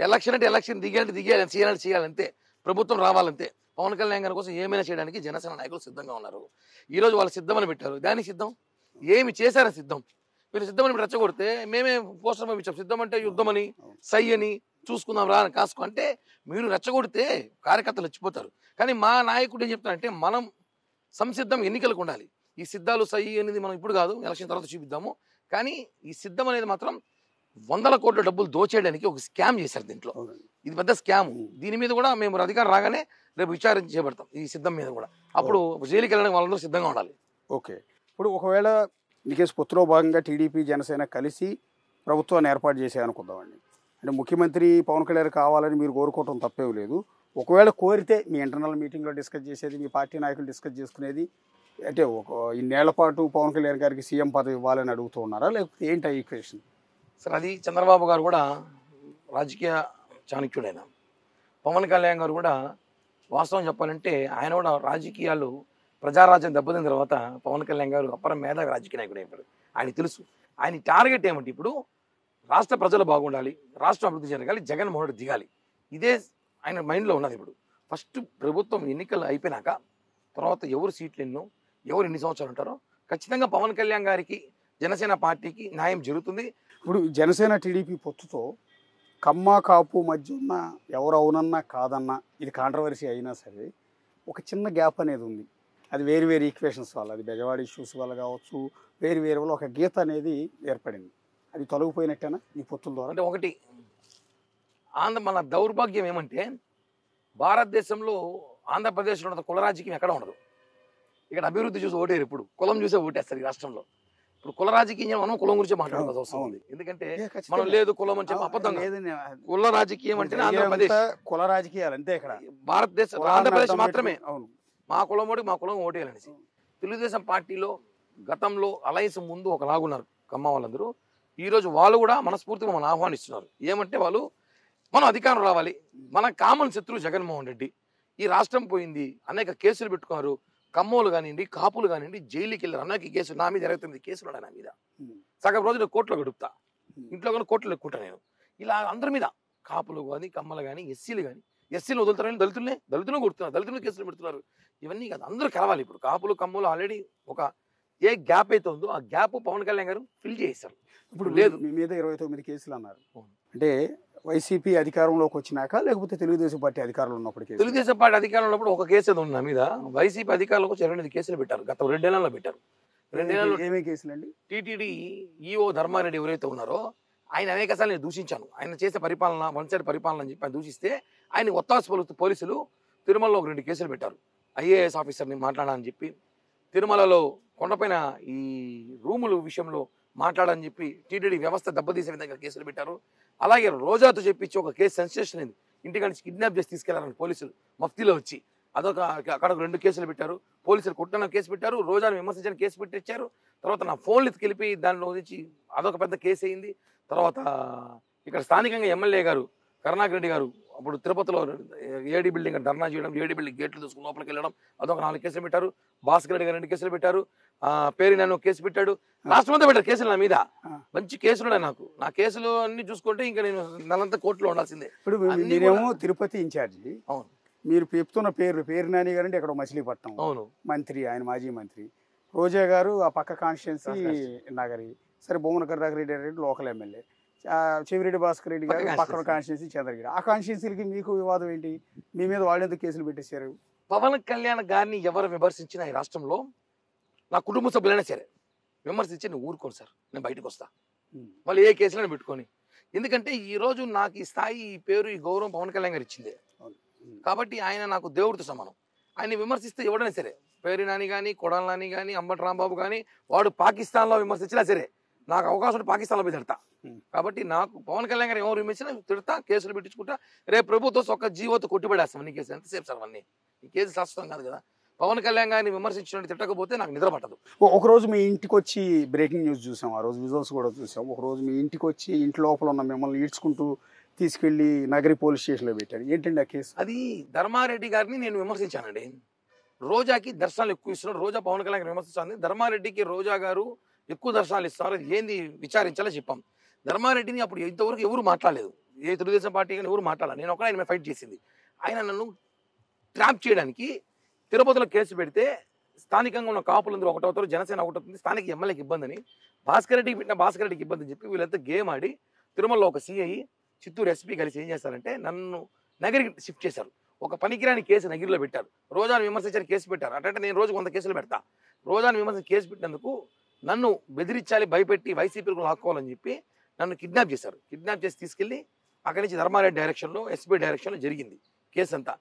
ఎలక్షన్ అంటే ఎలక్షన్, దిగాలంటే దిగేయాలి, చేయాలంటే చేయాలంతే, ప్రభుత్వం రావాలంతే. పవన్ కళ్యాణ్ గారి కోసం ఏమైనా చేయడానికి జనసేన నాయకులు సిద్ధంగా ఉన్నారు. ఈరోజు వాళ్ళు సిద్ధమని పెట్టారు, దానికి సిద్ధం. ఏమి చేశారని సిద్ధం. మీరు సిద్ధమని రెచ్చగొడితే మేమే పోస్టర్ పంపించాం, సిద్ధం అంటే యుద్ధం అని, సై అని, చూసుకుందాం రా అని కాసుకో అంటే మీరు రెచ్చగొడితే కార్యకర్తలు వచ్చిపోతారు. కానీ మా నాయకుడు ఏం చెప్తారంటే మనం సంసిద్ధం ఎన్నికలకు ఉండాలి. ఈ సిద్ధాలు సై అనేది మనం ఇప్పుడు కాదు, ఎలక్షన్ తర్వాత చూపిద్దాము. కానీ ఈ సిద్ధం అనేది మాత్రం 100 కోట్ల డబ్బులు దోచేయడానికి ఒక స్కామ్ చేశారు దీంట్లో. ఇది పెద్ద స్కామ్. దీని మీద కూడా మేము అధికారం రాగానే రేపు విచారణ చేపడతాం ఈ సిద్ధం మీద కూడా. అప్పుడు జైలుకి వెళ్ళడానికి వాళ్ళందరూ సిద్ధంగా ఉండాలి. ఓకే. ఇప్పుడు ఒకవేళ నికేష్ పొత్తులో భాగంగా టీడీపీ జనసేన కలిసి ప్రభుత్వాన్ని ఏర్పాటు చేసేయనుకుందామండి. అంటే ముఖ్యమంత్రి పవన్ కళ్యాణ్ కావాలని మీరు కోరుకోవటం తప్పేం లేదు. ఒకవేళ కోరితే మీ ఇంటర్నల్ మీటింగ్లో డిస్కస్ చేసేది, మీ పార్టీ నాయకులు డిస్కస్ చేసుకునేది, అంటే ఇన్నేళ్ల పాటు పవన్ కళ్యాణ్ గారికి సీఎం పదవి ఇవ్వాలని అడుగుతూ ఉన్నారా, లేకపోతే ఏంటి ఆ ఈక్వేషన్? సార్ అది చంద్రబాబు గారు కూడా రాజకీయ చాణక్యుడైన, పవన్ కళ్యాణ్ గారు కూడా వాస్తవం చెప్పాలంటే ఆయన కూడా రాజకీయాలు ప్రజారాజ్యం దెబ్బతిన తర్వాత పవన్ కళ్యాణ్ గారు అపర మేధావి రాజకీయ నాయకుడు అయిపోయారు. ఆయన తెలుసు ఆయన టార్గెట్ ఏమంటే ఇప్పుడు రాష్ట్ర ప్రజలు బాగుండాలి, రాష్ట్రం అభివృద్ధి జరగాలి, జగన్మోహన్ రెడ్డి దిగాలి. ఇదే ఆయన మైండ్లో ఉన్నది. ఇప్పుడు ఫస్ట్ ప్రభుత్వం ఎన్నికలు అయిపోయినాక తర్వాత ఎవరు సీట్లు ఎన్నో, ఎవరు ఎన్ని సంవత్సరాలు ఉంటారో ఖచ్చితంగా పవన్ కళ్యాణ్ గారికి, జనసేన పార్టీకి న్యాయం జరుగుతుంది. ఇప్పుడు జనసేన టీడీపీ పొత్తుతో కమ్మ కాపు మధ్య ఉన్న ఎవరు అవునన్నా కాదన్నా, ఇది కాంట్రవర్సీ అయినా సరే ఒక చిన్న గ్యాప్ అనేది ఉంది. అది వేరు వేరు ఈక్వేషన్స్ వల్ల, అది బెజవాడ ఇష్యూస్ వల్ల కావచ్చు, వేరు వేరు వల్ల ఒక గీత అనేది ఏర్పడింది. అది తొలగిపోయినట్టేనా ఈ పొత్తుల ద్వారా? అంటే ఒకటి మన దౌర్భాగ్యం ఏమంటే భారతదేశంలో ఆంధ్రప్రదేశ్లో ఉన్న కుల రాజకీయం ఎక్కడ ఉండదు. ఇక్కడ అభివృద్ధి చూసి ఓటేరు, ఇప్పుడు కులం చూసే ఓటేస్తారు ఈ రాష్ట్రంలో. ఇప్పుడు కుల రాజకీయం మనం కులం గురించి మాట్లాడాల్సి అవసరం ఉంది. ఎందుకంటే మనం లేదు కులం అని చెప్పి అబద్ధం. కుల రాజకీయం అంటే ఆంధ్రప్రదేశ్ కుల రాజకీయాలు అంతే. ఇక్కడ భారతదేశం ఆంధ్రప్రదేశ్ మాత్రమే మా కులం ఓడి మా కులం ఓటేయాలనేసి. తెలుగుదేశం పార్టీలో గతంలో అలయన్స్ ముందు ఒక లాగున్నారు కమ్మ వాళ్ళందరూ. ఈరోజు వాళ్ళు కూడా మనస్ఫూర్తిగా మనం ఆహ్వానిస్తున్నారు. ఏమంటే వాళ్ళు మనం అధికారం రావాలి, మన కామన్ శత్రువు జగన్మోహన్ రెడ్డి, ఈ రాష్ట్రం పోయింది, అనేక కేసులు పెట్టుకున్నారు, కమ్మోలు కానివ్వండి, కాపులు కానివ్వండి, జైలుకి వెళ్ళారు, అనేక కేసులు. నా మీద 29 కేసులు ఉన్నాయి. నా మీద సగం రోజులు కోర్టులో గడుపుతా, ఇంట్లో కానీ కోర్టులో ఎక్కుంటా నేను. ఇలా అందరి మీద కాపులు కానీ, కమ్మలు కానీ, ఎస్సీలు కానీ, ఎస్సీలు వదులుతారని దళితులను కొడుతున్నారు, దళితులు కేసులు పెడుతున్నారు. ఇవన్నీ కాదు, అందరూ కలవాలి. ఇప్పుడు కాపులు కమ్మలు ఆల్రెడీ ఒక ఏ గ్యాప్ అయితే ఉందో ఆ గ్యాప్ పవన్ కళ్యాణ్ గారు ఫిల్ చేశారు. ఇప్పుడు లేదు, మీ మీద 29 కేసులు అన్నారు. అంటే వైసీపీ అధికారంలోకి వచ్చినాక, లేకపోతే తెలుగుదేశం పార్టీ అధికారంలో ఉన్నప్పుడు? తెలుగుదేశం పార్టీ అధికారంలో ఉన్నప్పుడు ఒక కేసు ఏదో ఉంది నా మీద. వైసీపీ అధికారంలోకి వచ్చి 28 కేసులు పెట్టారు. గత 2 నెలల్లో పెట్టారు. 2 నెలల్లో ఏమేమి కేసులు అండి? టీటీడీ ఈఓ ధర్మారెడ్డి ఎవరైతే ఉన్నారో ఆయన అనేకసార్లు నేను దూషించాను. ఆయన చేసే పరిపాలన వన్ సైడ్ పరిపాలన అని చెప్పి ఆయన దూషిస్తే ఆయన ఒత్తాసు పలుకుతూ పోలీసులు తిరుమలలో ఒక 2 కేసులు పెట్టారు. ఐఏఎస్ ఆఫీసర్ని మాట్లాడాలని చెప్పి తిరుమలలో కొండపైన ఈ రూముల విషయంలో మాట్లాడని చెప్పి టీటీడీ వ్యవస్థ దెబ్బతీసే విధంగా కేసులు పెట్టారు. అలాగే రోజాతో చెప్పించి ఒక కేసు సెన్సేషన్ అయింది. ఇంటికి నుంచి కిడ్నాప్ చేసి తీసుకెళ్లారని పోలీసులు మఫ్తీలో వచ్చి అదొక అక్కడ 2 కేసులు పెట్టారు. పోలీసులు కొట్టన కేసు పెట్టారు, రోజాను విమర్శించిన కేసు పెట్టించారు. తర్వాత నా ఫోన్లు ఎత్తుకెళ్ళి దానిలో నుంచి అదొక పెద్ద కేసు అయింది. తర్వాత ఇక్కడ స్థానికంగా ఎమ్మెల్యే గారు కరుణాకర్ రెడ్డి గారు అప్పుడు తిరుపతిలో ఏడీ బిల్డింగ్ ధర్నా చేయడం, ఏడీ బిల్డింగ్ గేట్లు తీసుకుని లోపలికి వెళ్ళడం, అదొక 4 కేసులు పెట్టారు. భాస్కర్ రెడ్డి గారు 2 కేసులు పెట్టారు. పేరు నన్ను కేసు పెట్టాడు. రాష్ట్రం అంతా పెట్టారు కేసులు నా మీద. మంచి కేసులు నాకు. నా కేసులు అన్ని చూసుకుంటే ఇంకా నేను నెలంతా కోర్టులో ఉండాల్సిందే. ఇప్పుడు మీరేమో తిరుపతి ఇన్ఛార్జి. అవును. మీరు చెప్తున్న పేరు నాని గారు అంటే అక్కడ మచిలీపట్నం. అవును. మంత్రి, ఆయన మాజీ మంత్రి. రోజా గారు ఆ పక్క కాన్స్టిట్యున్సీ నగరి. సరే, భూమన కరుణాకర్ రెడ్డి లోకల్ ఎమ్మెల్యే. చెవిరెడ్డి భాస్కర్ రెడ్డి గారు పక్కన కాన్స్టిట్యున్సీ చంద్రగిరి. ఆ కాన్స్టిట్యున్సీలకి మీకు వివాదం ఏంటి? మీ మీద వాళ్ళు ఎందుకు కేసులు పెట్టేశారు? పవన్ కళ్యాణ్ గారిని ఎవరు విమర్శించినా ఈ రాష్ట్రంలో నా కుటుంబ సభ్యులైనా సరే విమర్శించి నేను ఊరుకోను సార్, నేను బయటకు వస్తా. వాళ్ళు ఏ కేసులను పెట్టుకొని. ఎందుకంటే ఈరోజు నాకు ఈ స్థాయి, ఈ పేరు, ఈ గౌరవం పవన్ కళ్యాణ్ గారు ఇచ్చిందే. కాబట్టి ఆయన నాకు దేవుడితో సమానం. ఆయన విమర్శిస్తే ఎవడైనా సరే, పేరు నాని కానీ, కొడాల నాని కానీ, అంబటి రాంబాబు కానీ, వాడు పాకిస్తాన్లో విమర్శించినా సరే నాకు అవకాశం పాకిస్తాన్లో పోయి తిడతా. కాబట్టి నాకు పవన్ కళ్యాణ్ గారు ఎవరు విమర్శించినా తిడతా, కేసులు పెట్టించుకుంటా. రేపు ప్రభుత్వం ఒక్క జీవోతో కొట్టిపడేస్తాం అన్ని కేసులు. ఎంతసేపు సార్ అవన్నీ? ఈ కేసు శాశ్వతం కాదు కదా. పవన్ కళ్యాణ్ గారిని విమర్శించినట్టు తిట్టకపోతే నాకు నిద్ర పట్టదు. ఒకరోజు మీ ఇంటికి వచ్చి బ్రేకింగ్ న్యూస్ చూసాం, ఆ రోజు విజువల్స్ కూడా చూసాం. ఒకరోజు మీ ఇంటికి వచ్చి ఇంటి లోపల ఉన్న మిమ్మల్ని ఈడ్చుకుంటూ తీసుకెళ్లి నగరి పోలీస్ స్టేషన్లో పెట్టారు. ఏంటండి ఆ కేసు? అది ధర్మారెడ్డి గారిని నేను విమర్శించానండి. రోజాకి దర్శనాలు ఎక్కువ ఇస్తున్నారు, రోజా పవన్ కళ్యాణ్ గారిని విమర్శించాను. ధర్మారెడ్డికి రోజా గారు ఎక్కువ దర్శనాలు ఇస్తారు, అది ఏంది విచారించాలో చెప్పాం. ధర్మారెడ్డిని అప్పుడు ఇంతవరకు ఎవరు మాట్లాడలేదు, ఏ తెలుగుదేశం పార్టీ కానీ ఎవరు మాట్లాడాలి. నేను ఒకనే ఆయన ఫైట్ చేసింది. ఆయన నన్ను ట్రాప్ చేయడానికి తిరుపతిలో కేసు పెడితే స్థానికంగా ఉన్న కాపులందరూ ఒకటి అవుతారు, జనసేన ఒకటి అవుతుంది, స్థానిక ఎమ్మెల్యేకి ఇబ్బంది అని, భాస్కర్ రెడ్డికి పెట్టిన భాస్కర్ రెడ్డికి ఇబ్బంది అని చెప్పి వీళ్ళంతా గేమ్ ఆడి తిరుమలలో ఒక సిఐ, చిత్తూరు ఎస్పీ కలిసి ఏం చేస్తారంటే నన్ను నగరికి షిఫ్ట్ చేశారు. ఒక పనికిరాని కేసు నగిరిలో పెట్టారు. రోజాను విమర్శించిన కేసు పెట్టారు. అంటే నేను రోజు 100 కేసులు పెడతా. రోజాను విమర్శించిన కేసు పెట్టినందుకు నన్ను బెదిరించాలి, భయపెట్టి వైసీపీకి లాక్కోవాలని చెప్పి నన్ను కిడ్నాప్ చేశారు. కిడ్నాప్ చేసి తీసుకెళ్ళి అక్కడి నుంచి ధర్మారెడ్డి డైరెక్షన్లో, ఎస్పీ డైరెక్షన్లో జరిగింది కేసు అంతా.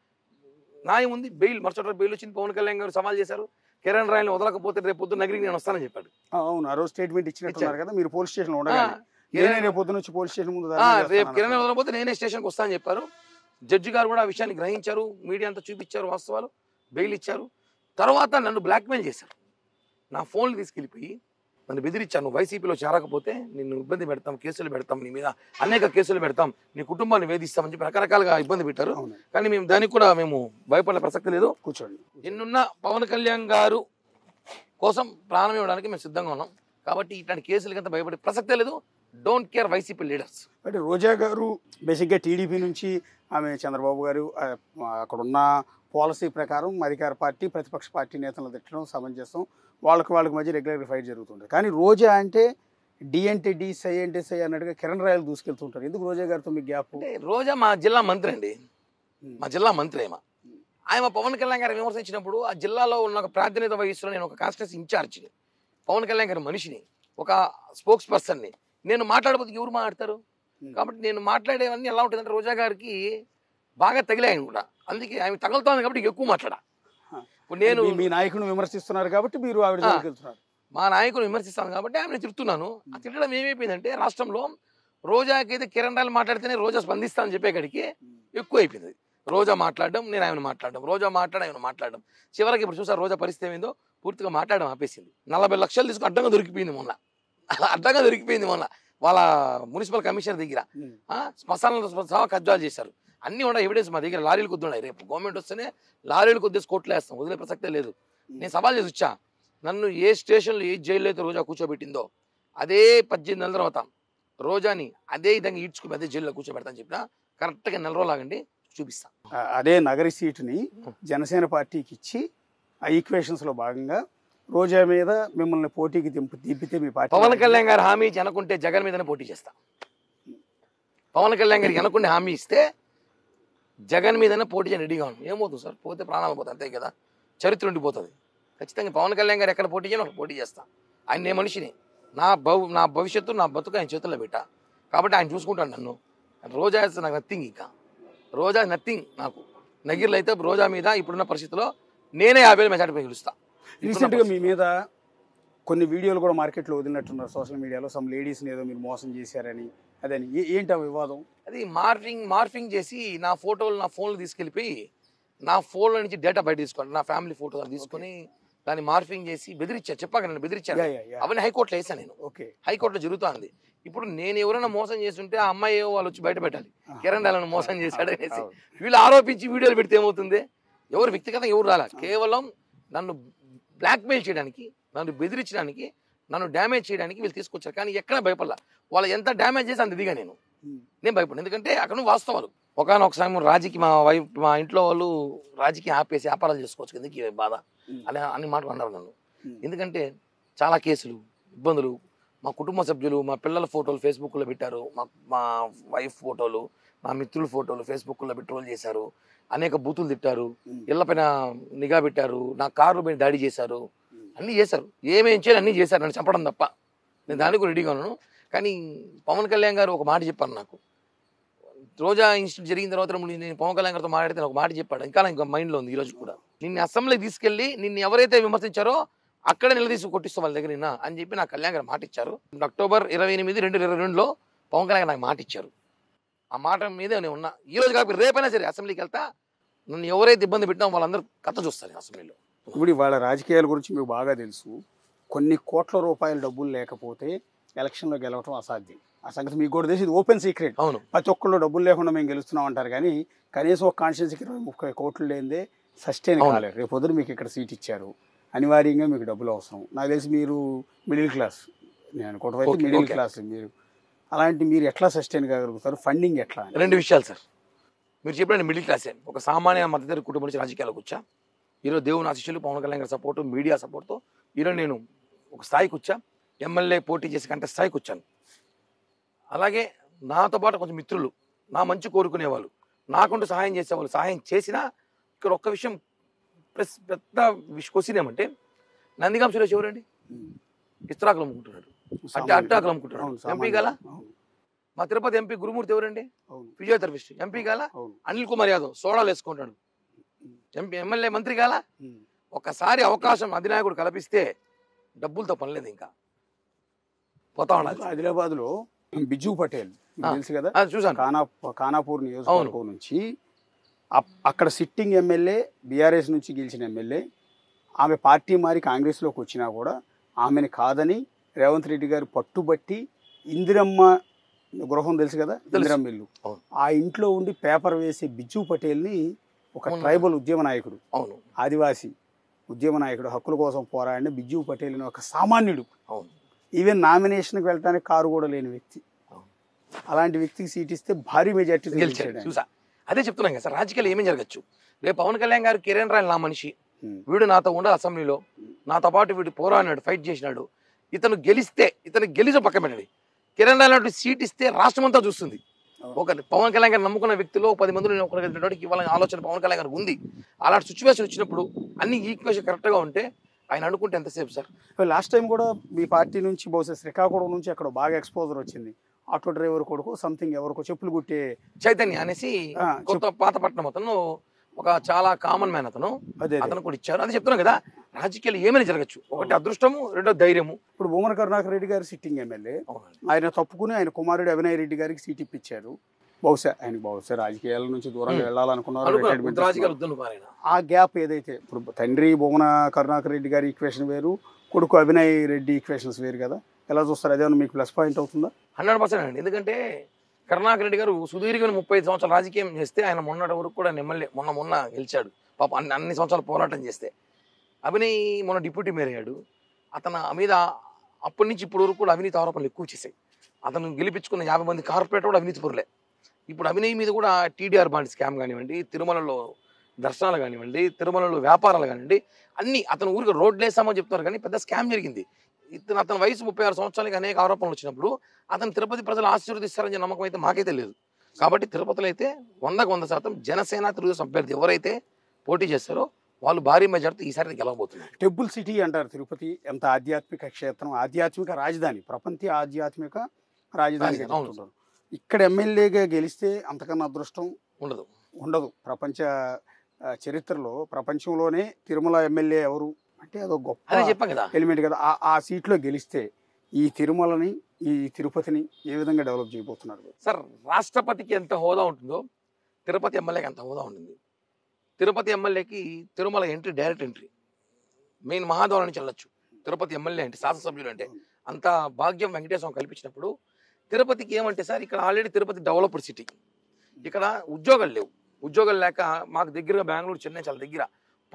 న్యాయం ఉంది, బెయిల్ మరుసటి బెయిల్ వచ్చింది. పవన్ కళ్యాణ్ గారు సవాల్ చేశారు, కిరణ్ రాయల్ని వదలకపోతే రేపు పొద్దున్న నగరికి నేను వస్తానని చెప్పాడు. అవును, ఆ రోజు స్టేట్మెంట్ ఇచ్చినట్టున్నారు కదా మీరు పోలీస్ స్టేషన్లో ఉండగా. రేపు పొద్దున వచ్చి పోలీస్ స్టేషన్ ముందు రేపు కిరణ్ వదలకపోతే నేనే స్టేషన్కి వస్తానని చెప్పారు. జడ్జి గారు కూడా ఆ విషయాన్ని గ్రహించారు, మీడియా అంతా చూపించారు, వాస్తవాలు, బెయిల్ ఇచ్చారు. తర్వాత నన్ను బ్లాక్మెయిల్ చేశారు. నా ఫోన్లు తీసుకెళ్ళిపోయి నన్ను బెదిరించాను, వైసీపీలో చేరకపోతే నిన్ను ఇబ్బంది పెడతాం, కేసులు పెడతాం, నీ మీద అనేక కేసులు పెడతాం, నీ కుటుంబాన్ని వేధిస్తామని చెప్పి రకరకాలుగా ఇబ్బంది పెట్టారు. కానీ మేము దానికి కూడా మేము భయపడే ప్రసక్తి లేదు. కూర్చోండి. ఎన్నున్న పవన్ కళ్యాణ్ గారు కోసం ప్రాణం ఇవ్వడానికి మేము సిద్ధంగా ఉన్నాం. కాబట్టి ఇట్లాంటి కేసులకంతా భయపడే ప్రసక్తే లేదు. Don't care YCP leaders. అంటే రోజా గారు బేసిక్గా టీడీపీ నుంచి ఆమె చంద్రబాబు గారు అక్కడున్న పాలసీ ప్రకారం అధికార పార్టీ, ప్రతిపక్ష పార్టీ నేతలను తిట్టడం సమంజసం, వాళ్ళకి మధ్య రెగ్యులర్ ఫైట్ జరుగుతుంటుంది. కానీ రోజా అంటే డి అంటే డి, సై అంటే సై అన్నట్టుగా కిరణ్ రాయలు దూసుకెళ్తుంటారు. ఎందుకు రోజా గారితో మీకు గ్యాప్? అంటే రోజా మా జిల్లా మంత్రి అండి, మా జిల్లా మంత్రి. ఆయన పవన్ కళ్యాణ్ గారు విమర్శించినప్పుడు ఆ జిల్లాలో ఉన్న ఒక ప్రాతినిధ్యం వహిస్తున్న నేను ఒక కాన్స్టిట్యూన్సీ ఇన్ఛార్జిని, పవన్ కళ్యాణ్ గారి మనిషిని, ఒక స్పోక్స్ పర్సన్ని. నేను మాట్లాడకపోతే ఎవరు మాట్లాడతారు? కాబట్టి నేను మాట్లాడేవన్నీ ఎలా ఉంటుందంటే రోజా గారికి బాగా తగిలాయని కూడా, అందుకే ఆమె తగులుతోంది కాబట్టి ఎక్కువ మాట్లాడా. ఇప్పుడు నేను మీ నాయకుని విమర్శిస్తున్నారు కాబట్టి మీరు ఆవిడ దగ్గరికి వెళ్తున్నారు. మా నాయకుని విమర్శిస్తాను కాబట్టి ఆమెను తిడుతున్నాను. ఆ తిట్టడం ఏమైపోయిందంటే రాష్ట్రంలో రోజాకి అయితే కిరణ్ రాయలు మాట్లాడితేనే రోజా స్పందిస్తానని చెప్పేకాడికి ఎక్కువ అయిపోయింది. రోజా మాట్లాడడం, నేను ఆమెను మాట్లాడడం, రోజా మాట్లాడడం, ఆమెను మాట్లాడడం. చివరికి ఇప్పుడు చూసారు రోజా పరిస్థితి ఏమైందో, పూర్తిగా మాట్లాడడం ఆపేసింది. 40 లక్షలు తీసుకుని అడ్డంగా దొరికిపోయింది మొన్న వాళ్ళ మున్సిపల్ కమిషనర్ దగ్గర. శ్మశానంలో సహా కబ్జాలు చేశారు. అన్నీ ఉన్నాయి ఎవిడెన్స్ మా దగ్గర. లారీలు కొద్దున్నాయి. రేపు గవర్నమెంట్ వస్తేనే లారీలు కొద్దిసి కోట్లు వేస్తాం, వదిలే ప్రసక్తే లేదు. నేను సవాల్ చేసి వచ్చా, నన్ను ఏ స్టేషన్లో ఏ జైల్లో అయితే రోజా కూర్చోబెట్టిందో అదే 18 నెలల తర్వాత రోజాని అదే విధంగా ఈడ్చుకుని అదే జైల్లో కూర్చోబెడతాను చెప్పిన కరెక్ట్గా 4 రోజులు ఆగండి చూపిస్తా. అదే నగరి సీటుని జనసేన పార్టీకి ఇచ్చి ఆ ఈక్వేషన్స్లో భాగంగా రోజా మీద మిమ్మల్ని పోటీకి దింపితే మీ పార్టీ. పవన్ కళ్యాణ్ గారు హామీ ఇచ్చి అనుకుంటే జగన్ మీదనే పోటీ చేస్తా. పవన్ కళ్యాణ్ గారికి అనుకుంటే హామీ ఇస్తే జగన్ మీదనే పోటీ చేయని రెడీగా ఉన్నాం. ఏమవుతుంది సార్, పోతే ప్రాణాలు పోతాయి, అంతే కదా, చరిత్ర ఉండిపోతుంది. ఖచ్చితంగా పవన్ కళ్యాణ్ గారు ఎక్కడ పోటీ చేయని అక్కడ పోటీ చేస్తా. ఆయన నేను మనిషిని, నా భవిష్యత్తు నా బతుకు ఆయన చేతుల్లో పెట్టా. కాబట్టి ఆయన చూసుకుంటాను నన్ను. రోజా నాకు నథింగ్, ఇంకా రోజా నథింగ్ నాకు. నగిరిలో అయితే రోజా మీద ఇప్పుడున్న పరిస్థితిలో నేనే 50,000 మెజార్టీ గెలుస్తా. రీసెంట్గా మీ మీద కొన్ని వీడియోలు కూడా మార్కెట్లో వదిలినట్టున్నారు సోషల్ మీడియాలో, సమ్ లేడీస్ని ఏదో మీరు మోసం చేశారని. అదని ఏంటి ఆ వివాదం? అది మార్ఫింగ్ చేసి నా ఫోటోలు నా ఫోన్లో తీసుకెళ్ళిపోయి నా ఫోన్లో నుంచి డేటా బయట తీసుకోండి, నా ఫ్యామిలీ ఫోటో తీసుకొని దాన్ని మార్ఫింగ్ చేసి బెదిరించారు. చెప్పాక నేను బెదిరించాను. అవన్నీ హైకోర్టులో వేసాను నేను. హైకోర్టులో జరుగుతుంది. ఇప్పుడు నేను ఎవరైనా మోసం చేస్తుంటే ఆ అమ్మాయి వాళ్ళు వచ్చి బయట పెట్టాలి, కిరణ్ రాయలను మోసం చేశాడనేసి. వీళ్ళు ఆరోపించి వీడియోలు పెడితే ఏమవుతుంది? ఎవరు వ్యక్తిగతంగా ఎవరు రాలా, కేవలం నన్ను బ్లాక్మెయిల్ చేయడానికి, నన్ను బెదిరించడానికి, నన్ను డ్యామేజ్ చేయడానికి వీళ్ళు తీసుకొచ్చారు. కానీ ఎక్కడ భయపడలా. వాళ్ళు ఎంత డ్యామేజ్ చేసి అంత దిగా నేను భయపడను. ఎందుకంటే అక్కడ వాస్తవాలు. ఒకనొక సమయం రాజకీయ మా ఇంట్లో వాళ్ళు రాజకీయ ఆపేసి వ్యాపారాలు చేసుకోవచ్చు, ఎందుకు ఈ బాధ అన్ని మాటలు అన్నారు నన్ను. ఎందుకంటే చాలా కేసులు, ఇబ్బందులు. మా కుటుంబ సభ్యులు, మా పిల్లల ఫోటోలు ఫేస్బుక్లో పెట్టారు, మా వైఫ్ ఫోటోలు, మా మిత్రుల ఫోటోలు ఫేస్బుక్లో పెట్టి ట్రోల్ చేశారు, అనేక బూతులు తిట్టారు, ఇళ్లపైన నిఘా పెట్టారు, నా కారు పైన దాడి చేశారు, అన్నీ చేశారు. ఏమేం చేయాలి అన్నీ చేశారు, నన్ను చంపడం తప్ప. నేను దానికి రెడీగా ఉన్నాను. కానీ పవన్ కళ్యాణ్ గారు ఒక మాట చెప్పారు నాకు. రోజా ఇన్స్టిట్యూట్ జరిగిన తర్వాత నేను పవన్ కళ్యాణ్ గారితో మాట్లాడితే ఒక మాట చెప్పాడు, ఇంకా నాకు మైండ్లో ఉంది ఈరోజు కూడా. నిన్ను అసెంబ్లీకి తీసుకెళ్ళి నిన్ను ఎవరైతే విమర్శించారో అక్కడే నిలదీసి కొట్టిస్తాం వాళ్ళ దగ్గర నిన్న అని చెప్పి నాకు కళ్యాణ్ గారు మాట ఇచ్చారు. అక్టోబర్ 28, 2022లో పవన్ కళ్యాణ్ నాకు మాట ఇచ్చారు. ఆ మాట మీదే నేను ఉన్నా. ఈ రోజు కాకపోతే రేపైనా సరే అసెంబ్లీకి వెళ్తా. నన్ను ఎవరైతే ఇబ్బంది పెట్టినా వాళ్ళందరూ కథ చూస్తారు అసెంబ్లీలో. ఇప్పుడు వాళ్ళ రాజకీయాల గురించి మీకు బాగా తెలుసు. కొన్ని కోట్ల రూపాయల డబ్బులు లేకపోతే ఎలక్షన్లో గెలవటం అసాధ్యం. ఆ సంగతి మీకు కూడా తెలిసి, ఇది ఓపెన్ సీక్రెట్. అవును, ప్రతి ఒక్కళ్ళు డబ్బులు లేకుండా మేము గెలుస్తున్నాం అంటారు, కానీ కనీసం ఒక కాన్స్టిట్యున్సీకి 20-30 కోట్లు లేనిదే సస్టైన్ కాలేదు. రేపు పొద్దున మీకు ఇక్కడ సీట్ ఇచ్చారు, అనివార్యంగా మీకు డబ్బులు అవసరం. నాకు తెలిసి మీరు మిడిల్ క్లాస్, నేను అనుకోవటం అయితే మిడిల్ క్లాస్. మీరు ఎట్లా సస్టైన్ కాగలుగుతారు? ఫండింగ్ ఎట్లా? రెండు విషయాలు సార్. మీరు చెప్పండి, మిడిల్ క్లాసే. ఒక సామాన్య మధ్యతరగతి కుటుంబం నుంచి రాజకీయాలకు వచ్చా. ఈరోజు దేవుని ఆశీస్సులు, పవన్ కళ్యాణ్ గారి సపోర్టు, మీడియా సపోర్ట్తో ఈరోజు నేను ఒక స్థాయికి వచ్చా. ఎమ్మెల్యే పోటీ చేసి కంటే స్థాయికి వచ్చాను. అలాగే నాతో పాటు కొంచెం మిత్రులు, నా మంచి కోరుకునేవాళ్ళు, నాకుంటూ సహాయం చేసేవాళ్ళు, సహాయం చేసినా ఇక్కడ ఒక్క విషయం పెద్ద క్వశ్చన్ ఏమంటే, నందిగాం సురేష్ ఎవరండి? ఇస్త్రాకులు అమ్ముకుంటున్నాడు, అట్టాకులు అమ్ముకుంటున్నాడు. ఎంపీ గల మా తిరుపతి ఎంపీ గురుమూర్తి ఎవరండి? ఫిజియోథెరపిస్ట్. ఎంపీ గల అనిల్ కుమార్ యాదవ్ సోడాలు వేసుకుంటాడు. ఎమ్మెల్యే మంత్రి గల. ఒకసారి అవకాశం అధినాయకుడు కల్పిస్తే డబ్బులతో పనిలేదు, ఇంకా పోతా ఉండాలి. ఆదిలాబాద్లో బిజు పటేల్ తెలుసు కదా, చూసాను. ఖానాపూర్ నియోజకవర్గం నుంచి అక్కడ సిట్టింగ్ ఎమ్మెల్యే, బీఆర్ఎస్ నుంచి గెలిచిన ఎమ్మెల్యే, ఆమె పార్టీ మారి కాంగ్రెస్లోకి వచ్చినా కూడా ఆమెను కాదని రేవంత్ రెడ్డి గారు పట్టుబట్టి ఇందిరమ్మ గృహం తెలుసు కదా, ఇందిరమ్మ ఇల్లు, ఆ ఇంట్లో ఉండి పేపర్ వేసే బిజు పటేల్ని ఒక ట్రైబల్ ఉద్యమ నాయకుడు, ఆదివాసీ ఉద్యమ నాయకుడు, హక్కుల కోసం పోరాడిన బిజు పటేల్ ఒక సామాన్యుడు, ఈవెన్ నామినేషన్కి వెళ్ళడానికి కారు కూడా లేని వ్యక్తి, అలాంటి వ్యక్తికి సీట్ ఇస్తే భారీ మెజార్టీ గెలిచాడు. చూసా, అదే చెప్తున్నాం కదా సార్. రాజకీయాలు ఏమేమి జరగచ్చు. రేపు పవన్ కళ్యాణ్ గారు కిరణ్ రాయల్ నా మనిషి, వీడు నాతో ఉండాలి అసెంబ్లీలో, నాతో పాటు వీడు పోరాడినాడు, ఫైట్ చేసినాడు. ఇతను గెలిచి పక్క పెట్టండి. కిరణ్ రాయల్ సీట్ ఇస్తే రాష్ట్రం అంతా చూస్తుంది. ఒక పవన్ కళ్యాణ్ గారు నమ్ముకున్న వ్యక్తిలో 10 మందిలో ఒకరికి ఇవ్వాలని ఆలోచన పవన్ కళ్యాణ్ గారికి ఉంది. అలాంటి సిచ్యువేషన్ వచ్చినప్పుడు అన్ని ఈక్వేషన్ కరెక్ట్గా ఉంటే ఆయన అనుకుంటే ఎంతసేపు సార్. లాస్ట్ టైం కూడా మీ పార్టీ నుంచి బహుశా శ్రీకాకుళం నుంచి అక్కడ బాగా ఎక్స్పోజర్ వచ్చింది. ఆటో డ్రైవర్ కొడుకు సంథింగ్ ఎవరికో చెప్పులు కుట్టే చైతన్య అనేసి కొత్త పాతపట్నం అతను, ఒక చాలా కామన్ మ్యాన్ అతను కూడా ఇచ్చారు. అది చెప్తున్నాం కదా, రాజకీయాలు ఏమైనా జరగచ్చు. ఒకటి అదృష్టము, రెండో ధైర్యము. ఇప్పుడు భూమన కరుణాకర్ రెడ్డి గారు సిట్టింగ్ ఎమ్మెల్యే, ఆయన తప్పుకుని ఆయన కుమారుడు అవినాయ్ రెడ్డి గారికి సీట్ ఇప్పించారు. బహుశా రాజకీయాల నుంచి దూరంగా వెళ్ళాలనుకున్నారు. ఆ గ్యాప్ ఏదైతే ఇప్పుడు తండ్రి భూమన కరుణాకర్ రెడ్డి గారి ఈక్వేషన్ వేరు, కొడుకు అవినాయ్ రెడ్డి ఈక్వేషన్స్ వేరు కదా, ఎలా చూస్తారు? అదేమన్నా మీకు ప్లస్ పాయింట్ అవుతుందా? 100% అండి. ఎందుకంటే కరుణాకర్ రెడ్డి గారు సుదీర్ఘమైన 35 సంవత్సరాలు రాజకీయం చేస్తే, ఆయన మొన్నటి వరకు కూడా ఎమ్మెల్యే మొన్న గెలిచాడు పాప, అన్ని సంవత్సరాలు పోరాటం చేస్తే. అవినయ్ మొన్న డిప్యూటీ మేయర్ అయ్యాడు. అతను మీద అప్పటి నుంచి ఇప్పటి వరకు కూడా అవినీతి ఆరోపణలు ఎక్కువ చేశాయి. అతను గెలిపించుకున్న 50 మంది కార్పొరేటర్ కూడా అవినీతి పరులే. ఇప్పుడు అవినయ్ మీద కూడా TDR బాండ్ స్కామ్ కానివ్వండి, తిరుమలలో దర్శనాలు కానివ్వండి, తిరుమలలో వ్యాపారాలు కానివ్వండి, అన్ని అతను ఊరికి రోడ్లు వేసామని చెప్తున్నారు, కానీ పెద్ద స్కామ్ జరిగింది. అతని వయసు 36 సంవత్సరాలకి అనేక ఆరోపణలు వచ్చినప్పుడు అతను తిరుపతి ప్రజలు ఆశీర్వదిస్తారని నమ్మకం అయితే మాకైతే లేదు. కాబట్టి తిరుపతిలో అయితే 100% జనసేన తెలుగుదేశం అభ్యర్థి ఎవరైతే పోటీ చేస్తారో వాళ్ళు భారీ మెజార్టీ ఈసారి గెలవబోతున్నారు. టెంపుల్ సిటీ అంటారు తిరుపతి. ఎంత ఆధ్యాత్మిక క్షేత్రం, ఆధ్యాత్మిక రాజధాని, ప్రపంచ ఆధ్యాత్మిక రాజధాని. ఇక్కడ ఎమ్మెల్యేగా గెలిస్తే అంతకన్నా అదృష్టం ఉండదు. ప్రపంచ చరిత్రలో ప్రపంచంలోనే తిరుమల ఎమ్మెల్యే ఎవరు అంటే అదో గొప్ప అదే చెప్పాం కదా. ఎలిమెంట్ కదా. ఆ సీట్లో గెలిస్తే ఈ తిరుమలని ఈ తిరుపతిని ఏ విధంగా డెవలప్ చేయబోతున్నారు సార్? రాష్ట్రపతికి ఎంత హోదా ఉంటుందో తిరుపతి ఎమ్మెల్యేకి అంత హోదా ఉంటుంది. తిరుపతి ఎమ్మెల్యేకి Tirumala entry direct entry, main మహాద్వారం నుంచి వెళ్ళొచ్చు. తిరుపతి ఎమ్మెల్యే అంటే శాసనసభ్యులు అంటే అంత భాగ్యం వెంకటేశ్వరం కల్పించినప్పుడు తిరుపతికి ఏమంటే సార్, ఇక్కడ ఆల్రెడీ తిరుపతి డెవలప్డ్ సిటీ, ఇక్కడ ఉద్యోగాలు లేవు. ఉద్యోగాలు లేక మాకు దగ్గరగా బెంగళూరు, చెన్నై చాలా దగ్గర,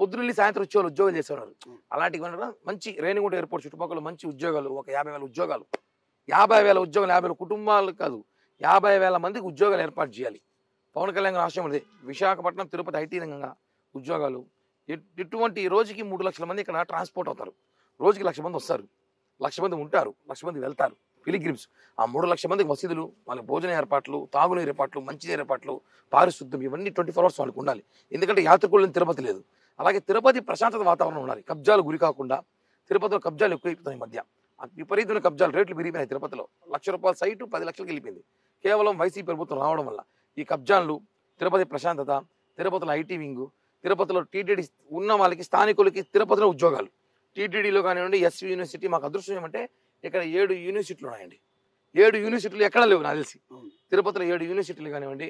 పొద్దున్నెళ్ళి సాయంత్రం వచ్చే వాళ్ళు ఉద్యోగాలు చేసేవారు. అలాంటివి మంచి రేణిగుంట ఎయిర్పోర్ట్ చుట్టుపక్కల మంచి ఉద్యోగాలు, ఒక 50,000 ఉద్యోగాలు, 50,000 ఉద్యోగాలు, 50,000 కుటుంబాలు కాదు, 50,000 మందికి ఉద్యోగాలు ఏర్పాటు చేయాలి. పవన్ కళ్యాణ్ రాష్ట్రం ఉంది. విశాఖపట్నం, తిరుపతి ఐటీ రంగంగా ఉద్యోగాలు. ఇటువంటి రోజుకి 3 లక్షల మంది ఇక్కడ ట్రాన్స్పోర్ట్ అవుతారు. రోజుకి 1,00,000 మంది వస్తారు, 1,00,000 మంది ఉంటారు, 1,00,000 మంది వెళ్తారు పిలిగ్రిమ్స్. ఆ 3 లక్షల మందికి వసతులు, వాళ్ళ భోజన ఏర్పాట్లు, తాగునీరు ఏర్పాట్లు, మంచినీరు ఏర్పాట్లు, పారిశుద్ధ్యం, ఇవన్నీ 24 hours వాళ్ళకి ఉండాలి. ఎందుకంటే యాత్రికులను తిరుపతి లేదు. అలాగే తిరుపతి ప్రశాంతత వాతావరణం ఉండాలి. కబ్జాలు గురి కాకుండా, తిరుపతిలో కబ్జాలు ఎక్కువైపోతాయి. ఈ మధ్య విపరీతమైన కబ్జాలు, రేట్లు పెరిగిపోయినాయి. తిరుపతిలో ₹1,00,000 సైటు 10 లక్షలకు వెళ్ళిపోయింది, కేవలం వైసీపీ ప్రభుత్వం రావడం వల్ల. ఈ కబ్జాలు, తిరుపతి ప్రశాంతత, తిరుపతిలో ఐటీ వింగు, తిరుపతిలో టీటీడీ ఉన్న వాళ్ళకి, స్థానికులకి తిరుపతిలో ఉద్యోగాలు, టీటీడీలో కానివ్వండి, ఎస్వి యూనివర్సిటీ. మాకు అదృష్టం ఏమంటే ఇక్కడ 7 యూనివర్సిటీలు ఉన్నాయండి. 7 యూనివర్సిటీలు ఎక్కడ లేవు నాకు తెలిసి. తిరుపతిలో 7 యూనివర్సిటీలు కానివ్వండి,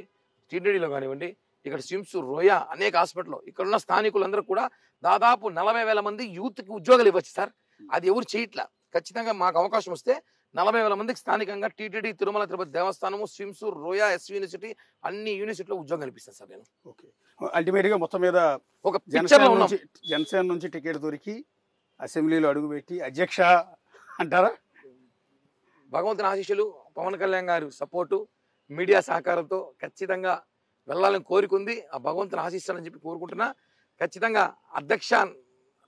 టీటీడీలో కానివ్వండి, ఇక్కడ స్విమ్స్, రోయా, అనేక హాస్పిటల్. ఇక్కడ ఉన్న స్థానికులందరూ కూడా దాదాపు 40,000 మంది యూత్కి ఉద్యోగాలు ఇవ్వచ్చు సార్. అది ఎవరు చేయట్లా. ఖచ్చితంగా మాకు అవకాశం వస్తే 40,000 మందికి స్థానికంగా TTD, Tirumala Tirupati Devasthanam, SVIMS, Ruia, SV university, అన్ని యూనివర్సిటీలో ఉద్యోగం కల్పిస్తాను సార్ నేను. ఓకే. అల్టిమేట్గా మొత్తం మీద ఒక జనసేన నుంచి టికెట్ దొరికి అసెంబ్లీలో అడుగుపెట్టి అధ్యక్ష అంటారా? భగవంతుని ఆశీస్సులు, పవన్ కళ్యాణ్ గారు సపోర్టు, మీడియా సహకారంతో ఖచ్చితంగా వెళ్ళాలని కోరుకుంది. ఆ భగవంతుని ఆశీస్సులని చెప్పి కోరుకుంటున్నా. ఖచ్చితంగా అధ్యక్ష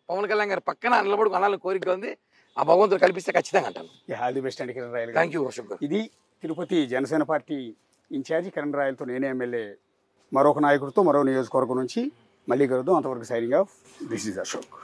పవన్ కళ్యాణ్ గారి పక్కన నిలబడుకు అనాలని కోరిక ఉంది. ఆ భగవంతుడు కల్పిస్తే ఖచ్చితంగా అంటాను. ఆల్ ది బెస్ట్ అండి Kiran royal. Thank you Ashok garu. ఇది తిరుపతి జనసేన పార్టీ ఇన్ఛార్జి కిరణ్ రాయల్తో నేనే ఎమ్మెల్యే. మరొక నాయకుడితో మరో నియోజకవర్గం నుంచి మళ్ళీ కలుద్దాం. అంతవరకు signing off. This is Ashok.